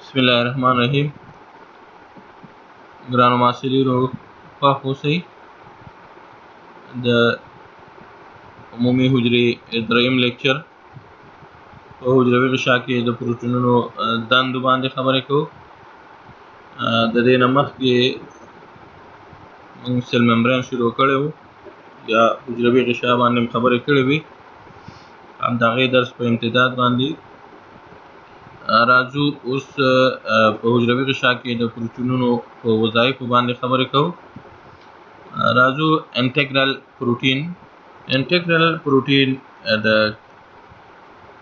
बिस्मिल्लाहिर्रहमानिर्रहीम। ګرانو محصلینو خوښ اوسئ. د عمومي حجرې دریم لیکچر په حجروي غشا کې د پروټینونو دندو باندې خبرې کوو. د دې نه مخکې موږ سیل ممبرین شروع کړی وو یا حجروي غشا باندې خبرې کړې وي. همدغې درس په امتداد باندې راځو. اوس په حجروي غشا کې د پروټینونو په وظایفو باندې خبرې کوو. راځو انټګرل پروټین. انټګرل پروټین د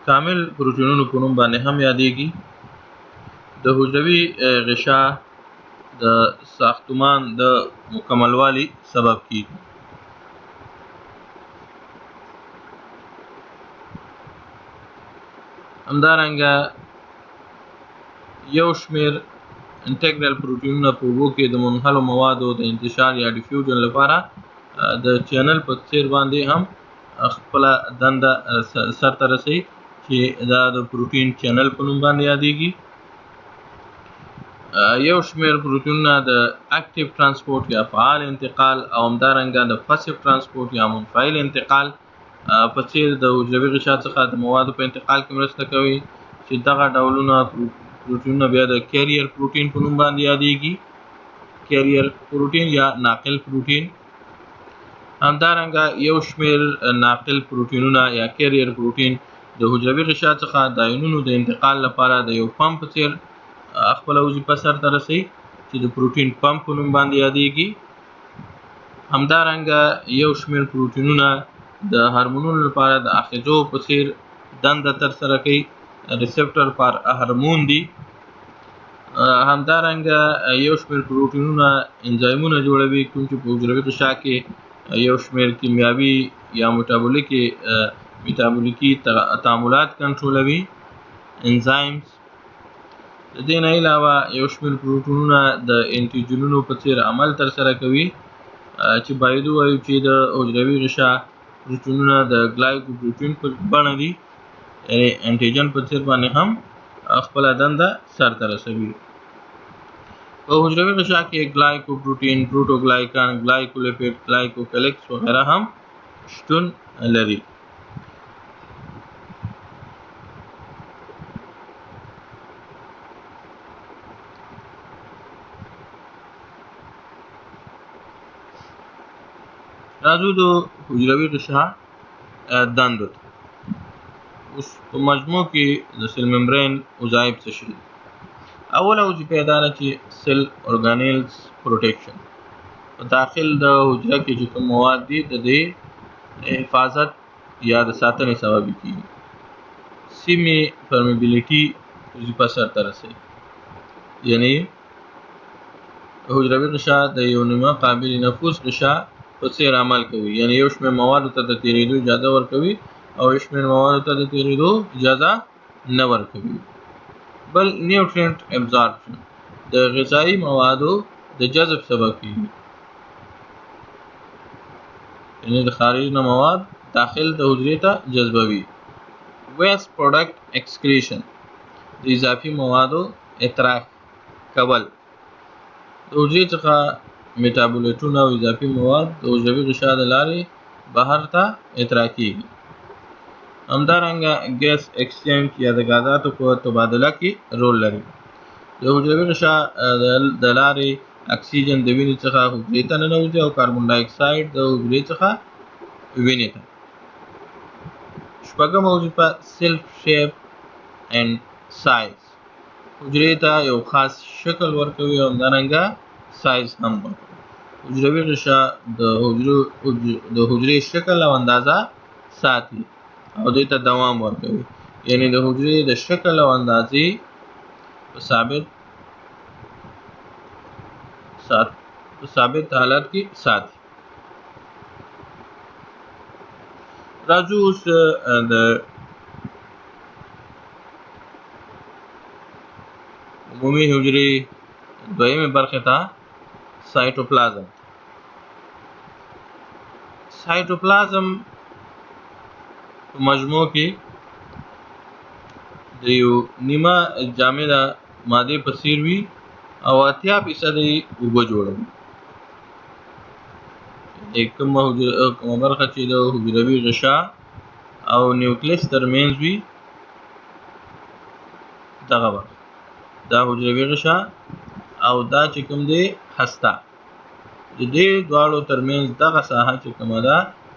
کامل پروټینونو په نوم باندې هم یادېږي. د حجروي غشا د ساختمان د مکملوالي سبب کیږي. همدارنګه یو شمېر انټګرل پروټینونه په اوبو کې د منحلو موادو د انتشار یا ډیفیوژن لپاره د چینل په څیر باندې هم خپله دنده سرته رسوي چې دا د پروټین چینل په نوم باندې یادېږي. یو شمېر پروټینونه د اکټیو ترانسپورټ یا فعال انتقال او همدارنګه د پسیو ترانسپورټ یا منفعل انتقال په څیر د حجروي غشا څخه د موادو په انتقال کې مرسته کوي چې دغه ډولونه پروټینونه بیا د کیریر پروټین په نوم باندې یادېږي. کیریر پروټین یا ناقل پروټین. همدارنګه یو شمېر ناقل پروټینونه یا کیریر پروټین د حجروي غشا څخه د آیونونو د انتقال لپاره د یو پمپ په څیر خپله وظیفه سرته رسوي چې د پروټین پمپ په نوم باندې یادېږي. همدارنګه یو شمېر پروټینونه د هارمونونو لپاره د آخذو په څیر دنده ترسره کوي. ریسپټر پر هارمون دي. همدارنګه یو شمېر پروټینونه انزایمونه جوړوي کوم چې په حجروي غشا کې یو شمېر کیمیاوي یا میټابولیکي تعاملات کنټرولوي. انزایمز. د دې نه علاوه یو شمېر پروټینونه د انټیجنونو په څیر عمل ترسره کوي چې باید ووایو چې د حجروي غشا پروټینونه د ګلایکوپروټین په بڼه دي، یعنې انټیجن په څیر باندې هم خپله دنده سرته رسوي. په حجروي غشا کې ګلایکوپروټین، پروټوګلایکان، ګلایکولیپیډ، ګلایکوفیلیکس وغیره هم شتون لري. راځو د حجروي غشا دندو ته. اوس په مجموع کې د سیل ممبرین وظایف څه شي دي؟ اوله وظیفه یې دا ده چې سیل ارګانیلز پروټیکشن. په داخل د حجره کې چې کوم مواد دي د دې حفاظت یا د ساتنې سبب کیږي. سیمې پرمیبیلیټي وظیفه سرته رسوي، یعنی حجروي غشا د یو نیمه قابل نفوذ غشا په څیر عمل کوي، یعنی یو شمېر موادو ته د تیریدو اجازه ورکوي او یو شمېر موادو ته د تیریدو اجازه نه ورکوي. بل نیوټرینټ ابزارپشن، د غذایي موادو د جذب سبب کیږي، یعنی د خارج نه مواد داخل د حجرې ته جذبوي. ویسټ پروډکټ ایکسکریشن، د اضافي موادو اطراح کول. د حجرې څخه میټابولیټونه او اضافي مواد د حجروي غشا د لارې بهر ته اطراح کیږي. همدارنګه ګیس ایکسچینج یا د غازاتو په تبادله کې رول لري. د حجروي غشا د لارې اکسیجن د وینې څخه حجرې ته ننوځي او کاربن ډای اکساید د حجرې څخه وینې ته. شپږمه وظیفه سیلف شیپ اینډ سایز، حجرې ته یو خاص شکل ورکوي او همدارنګه سایز هم ورکوي. حجروي غشا د حجرې شکل او اندازه ساتي او دې ته دوام ورکوي، یعنی د حجرې د شکل او اندازې په ثابت حالت کې ساتي. راځو اوس د عمومي حجرې دویمې برخې ته، سایټوپلازم. سایټوپلازم په مجموع کې د یو نیمه جامده مادې په څیر وي او 80% یې اوبه جوړوي. کومه برخه چې د حجروي غشا او نیوکلیس ترمنځ وي دغه برخه دا حجروي غشا او دا چې کوم دی هسته د دې دواړو ترمنځ دغه ساحه چې کومه ده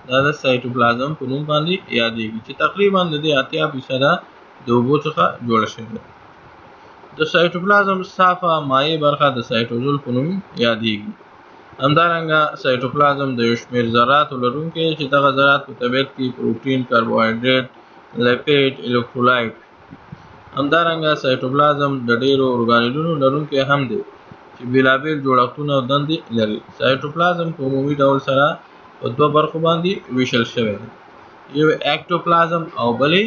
دا د سایټوپلازم په نوم باندې یادېږي چې تقریبا د دې 80% د اوبو څخه جوړه شوې ده. د سایټوپلازم صافه مایع برخه د سایټوزول په نوم یادېږي. همدارنګه سایټوپلازم د یو شمېر ذراتو لرونکی چې دغه ذرات په طبیعت کې پروټین، کاربوهایډریټ، لیپید، الکترولایټ. همدارنګه سایټوپلازم د ډیرو ارګانیلونو لرونکی هم دی چې بیلابیل جوړښتونه او دندې لري. سایټوپلازم په عمومي ډول سره په دوه برخو باندې ویشل شوی دی، یو اکټوپلازم او بلې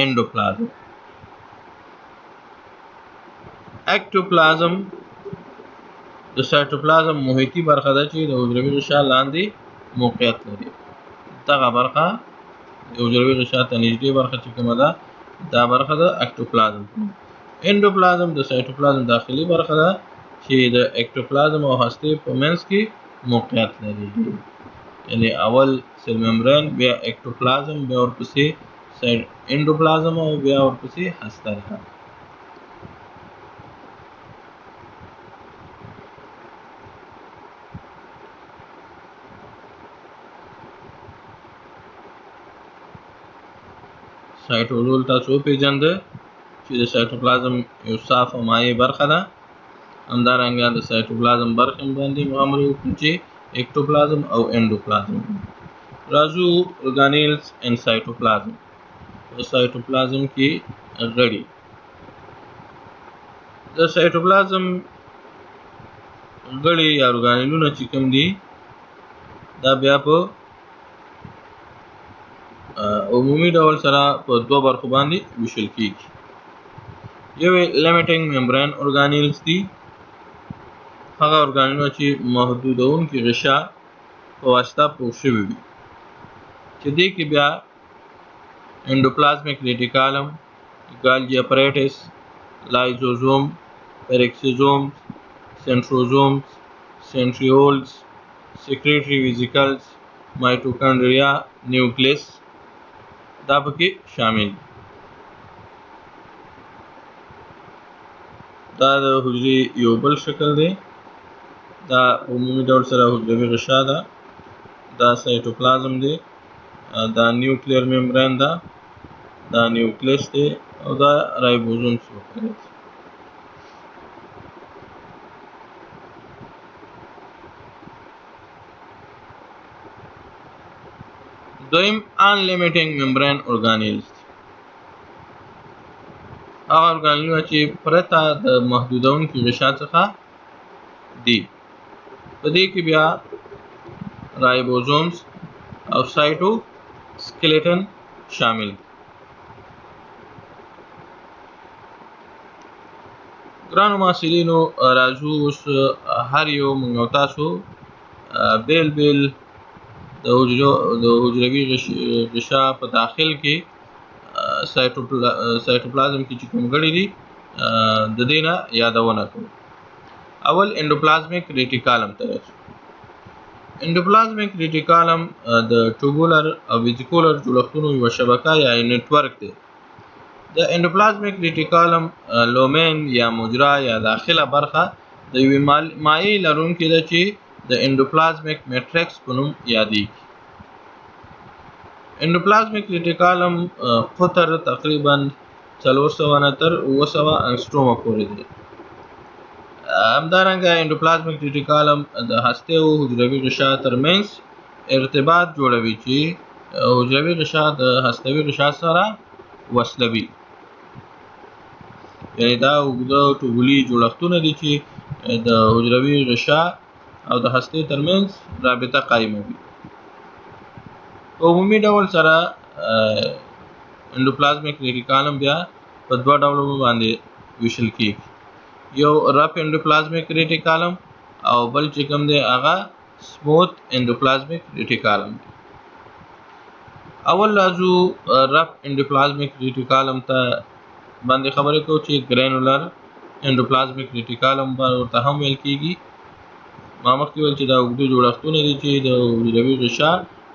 انډوپلازم. اکټوپلازم د سایټوپلازم محیطي برخه ده چې د حجروي غشا لاندې موقعیت لري. دغه برخه د حجروي غشا ته نږدې برخه چې کومه ده دا برخه د اکټوپلازم. انډوپلازم د سایټوپلازم داخلي برخه ده چې د اکټوپلازم او هستې په منځ کې موقعیت لري. یعنی اول سیل ممبرین، بیا اکټوپلازم، بیا ورپسې انډوپلازم او بیا ورپسې هسته ده. سایټوزول تاسو وپېژنده چې د سایټوپلازم یو صافه مایع برخه ده. همدارنګه د سایټوپلازم برخې باندې خبرې وکړو چې اکټوپلازم او انډوپلازم. راځو ارګانیلز ان سایټوپلازم. په سایټوپلازم کې غړي د سایټوپلازم غړي یا ارګانیلونه چې کوم دي دا بیا په عمومي ډول سره په دوه برخو باندې ویشل کیږي. یو لیمیټینګ ممبرین ارګانیلز دي، هغه ارګانیلونه چې محدودونکي غشا په واسطه پوښ شوي وي چې دې کې بیا انډوپلازمیک ریټیکالم، ګالجي اپریټس، لایزوزوم، پیرکسیزوم، سنټروزومز، سنټریولز، سیکریټري ویزیکلز، مایټوکانډریا، نیوکلیس دا پکې شامل دي. دا د حجرې یو بل شکل دی. دا عمومي ډول سره حجروي غشا ده، دا سایټوپلازم دی، دا نیوکلیر ممبرین ده، دا نیوکلیس دی او دا رایبوزومز وغیره دي. دویم ان لیمیټینګ ممبرین ارګانیلز دي، هغه ارګانیلونه چې پرته د محدودونکي غشا څخه دي. په دې کې بیا رایبوزومز او سایټوسکلیټن شامل دي. ګرانو محصلینو، راځو اوس هر یو موږ او تاسو بیل بیل د حجروي غشا په داخل کې سایټوپلازم کې چې کوم غړي دي د دې نه یادونه کوو. اول انډوپلازمیک ریټیکالم ته راځو. انډوپلازمیک ریټیکالم د ټوبولر او ویزیکولر جوړښتونو یوه شبکه یا نیټورک دی. د انډوپلازمیک ریټیکالم لومین یا مجرا یا داخله برخه د یوې مایع لرونکې ده چې د انډوپلازمیک میټریکس په نوم یادېږي. انډوپلازمیک ریټیکالم قطر تقریبا 400 نه تر 700 انګسټرومه پورې دی. همدارنګه انډوپلازمیک ریټیکالم د هستې او حجروي غشا ترمنځ ارتباط جوړوي چې حجروي غشا د هستوي غشا سره وصلوي. یعنې دا اوږده ټوبولي جوړښتونه دي چې د حجروي غشا او د هستې ترمنځ رابطه قایموي. په عمومي ډول سره انډوپلازمیک ریټیکالم بیا په دوه ډولونو باندې ویشل کیږي، یو رف انډوپلازمیک ریټیکالم او بل چې کوم دی هغه سموث انډوپلازمیک ریټیکالم دی. اول راځو رف انډوپلازمیک ریټیکالم ته باندې خبرې کوو چې ګرینولر اندوپلازمیک ریټیکالم ورته هم ویل کېږي. ما مخکې ویل چې دا اوږده جوړښتونه دي چې د حجروي غشا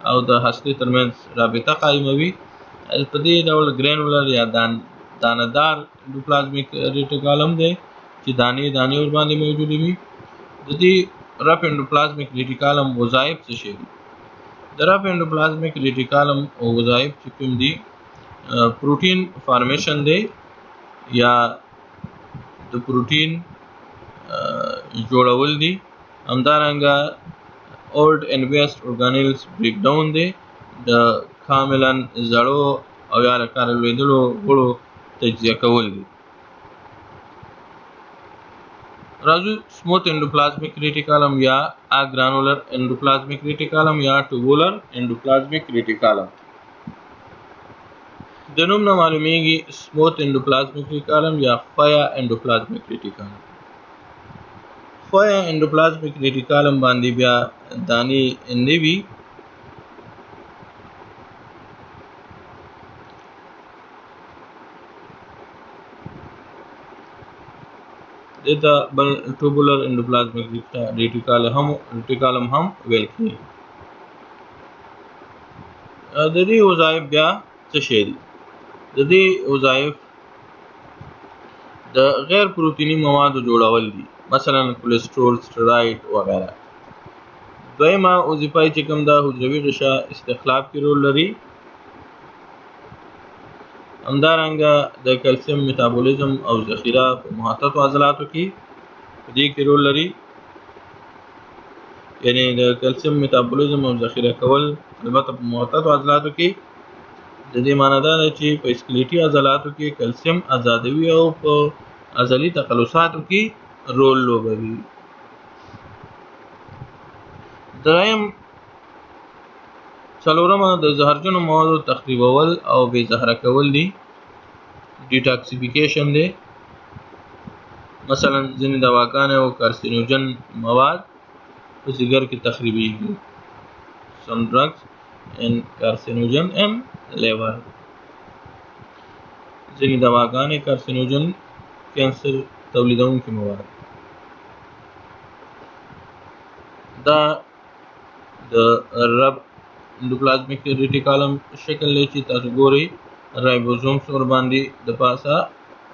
او د هستې ترمنځ رابطه قایموي. په دې ډول ګرینولر یا دانه‌دار اندوپلازمیک ریټیکالم دی چې دانې ورباندې موجودې وي. د دې رف اندوپلازمیک ریټیکالم وظایف څه شي دي؟ د رف اندوپلازمیک ریټیکالم وظایف چې کوم دي، پروټین فارمیشن دی یا د پروټین جوړول دي. همدارنګه اولډ اینډ ویسټ اورګانیلز بریک ډاون دی، د کاملا زړو او یا له کاره لوېدلو غړو تجزیه کول دي. راځو سموث اندوپلازمیک ریټیکالم یا اګرانولر اندوپلازمیک ریټیکالم یا ټوبولر اندوپلازمیک ریټیکالم. د نوم نه معلومیږي سموث اندوپلازمیک ریټیکالم یا فایا اندوپلازمیک ریټیکالم. فایا اندوپلازمیک ریټیکالم باندې بیا دانې نه وي. دته بل ټوبولر اندوپلازمیک ریټیکالم هم ویل کېږي. د دې وظایف بیا څه شی دي؟ د دې وظایف د غیر پروتینی موادو جوړول دي، مثلا کولېسترول، سټرایډ وغیرہ. دویمه وظیفه چې کوم ده حجروي غشا استخلاف کې رول لري. همدارنګه د کلسیم میتابولیزم او ذخیره په محططو عضلاتو کې په دې کې رول لري. یعنی د کلسیم میتابولیزم او ذخیره کول البته په محططو عضلاتو کې. د دې معنی دا ده چې په اسکلیټي عضلاتو کې کلسیم آزادوي او په عضلي تقلصاتو کې رول لوبوي. څلورمه د زهرجنو موادو تخریبول او بې زهره کول دي، ډیټاکسیفیکیشن دی. مثلا ځینې دواګانې او کارسینوجن مواد په ځیګر کې تخریبیږي. some drugs and carcinogen and liver. ځینې دواګانې کارسینوجن کینسر تولیدونکي مواد. دا د رب اندوپلازمیک ریټیکالم شکل دی چې تاسو ګورئ رایبوزومس ورباندې د پاسه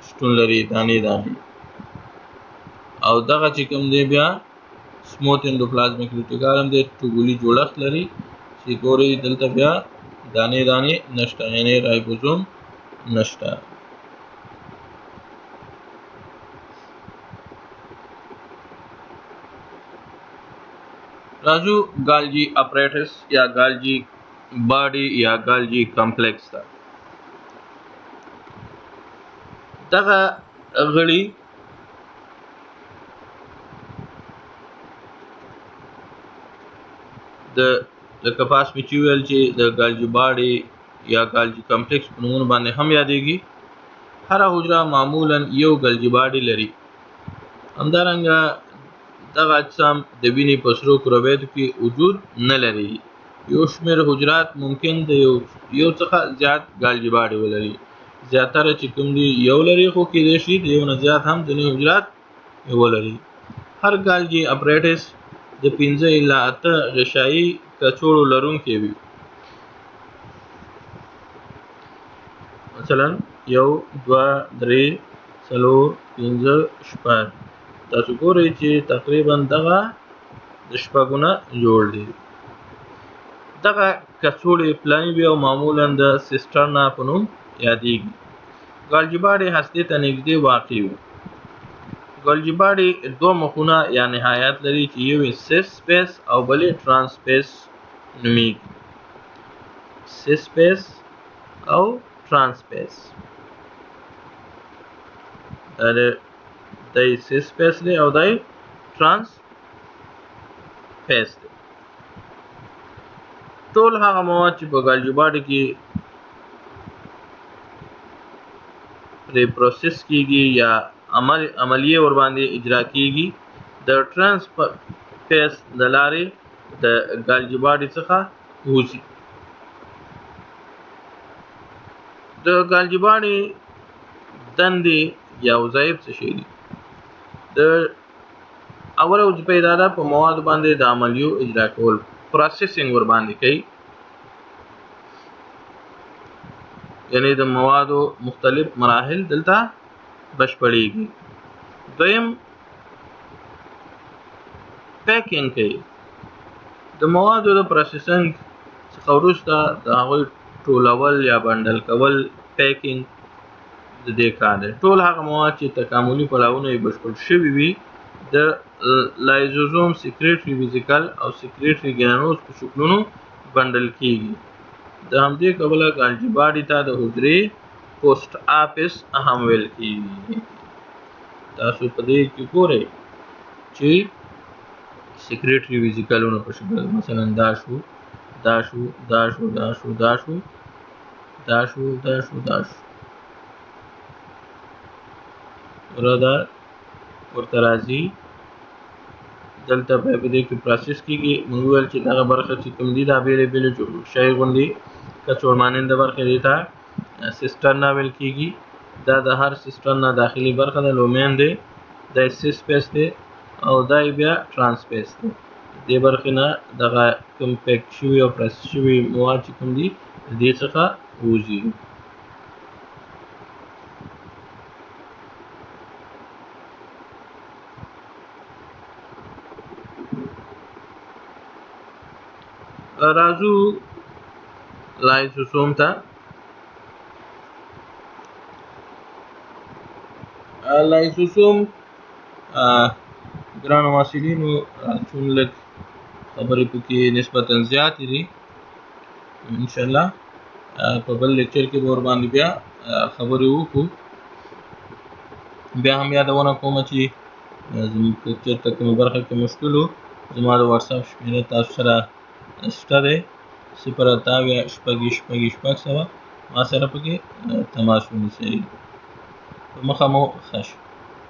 شتون لري، دانې. او دغه چې کوم دی بیا سموث اندوپلازمیک ریټیکالم دی، ټوبولي جوړښت لري چې ګورئ دلته بیا دانې نشته، یعنی رایبوزوم نشته. راځو ګالجي اپریټس یا ګالجي باډي یا ګالجي کمپلیکس ته. دغه غړي لکه پاس مې چې ویل چې د ګالجي باډي یا ګالجي کمپلیکس په نومونو باندې هم یادېږي. هره حجره معمولا یو ګالجي باډي لري. همدارنګه دغه اجسام د وینې په سرو کرویاتو کې وجود نه لري. یو شمېر حجرات ممکن د یو څخه زیات ګالجي باډي ولري. زیاتره چې کوم دي یو لري، خو کېدای شي د یو نه زیات هم ځینې حجرات ولري. هر ګالجي اپریټس د 5 الی 8 غشایي کڅوړو لرونکی وي. مثلا 1 2 3 4 5 6. تاسو ګورئ چې تقریبا دغه د شپږونه جوړ دي. دغه کڅوړې پلانې وي او معمولا د سیسټرنا په نوم یادېږي. ګالجي باډي هستې ته نږدې واقع وي. ګالجي باډي دوه مخونه یا نهایات لري چې یو یې سیس سپیس او بل یې ټرانس سپیس نومیږي. سیس سپیس او ټرانس سپیس. دای سیس سپیس دی او دای ټرانس سپیس دی. ټول هغه مواد چې په ګالجي باډي کې پرې پروسس کیږي یا عملیه ورباندې اجرا کیږي د ټرانس سپیس د لارې د ګالجي باډي څخه وځي. د ګالجي باډي دندې یا وظایف څه شي دي؟ د اوله وظیفه دا ده په موادو باندې د عملیو اجرا کول، پروسیسینګ ور باندې کوي، یعنی د موادو مختلف مراحل دلته بشپړېږي. دویم پیکینګ کوي، د موادو د پروسیسینګ څخه وروسته د هغوی ټولول یا بنډل کول پیکینګ د دې کار دی. ټول هغه مواد چې تکاملي پړاوونه یې بشپړ شوي وي د لایزوزوم، سیکریټري ویزیکل او سیکریټري ګرانوز په شکلونو بنډل کیږي. د همدې کبله ګالجي باډي ته د حجرې پوسټ آفیس هم ویل کیږي. تاسو په دې کې ګورئ چې سیکریټري ویزیکلونو په شکل مثلا دا شو دا شو دا شو دا شو دا شو دا شو دا شو دا شو دا ورته راځي. دلته په دې کې پروسس کیږي. موږ ویل چې دغه برخه چې کوم دي دا بیلې بیلې شی غوندې کڅوړ ماننده برخه دي ته سیسټرنا ویل کیږي. دا د هر سیسټرنا داخلي برخه د لومین دی، دا سیس سپیس دی او دا بیا ترانسپیس دی. دې برخې نه دغه کوم پیک شوي او پروسس شوي مواد چې کوم دي د دې څخه وځي. راځو لایزوسوم ته. لایزوسوم ګرانو محصلینو چون لږ خبرې پکې نسبتا زیاتې دي، انشاءالله په بل لیکچر کې به ورباندې بیا خبرې وکړو. بیا هم یادونه کومه چې زموږ که چېرته کومه برخه کې مشکل و زما د واتساپ شمېره تاسو سره شته دی 088 ما سره پکې تماس ونیسئ. په مخه مو ښه شي.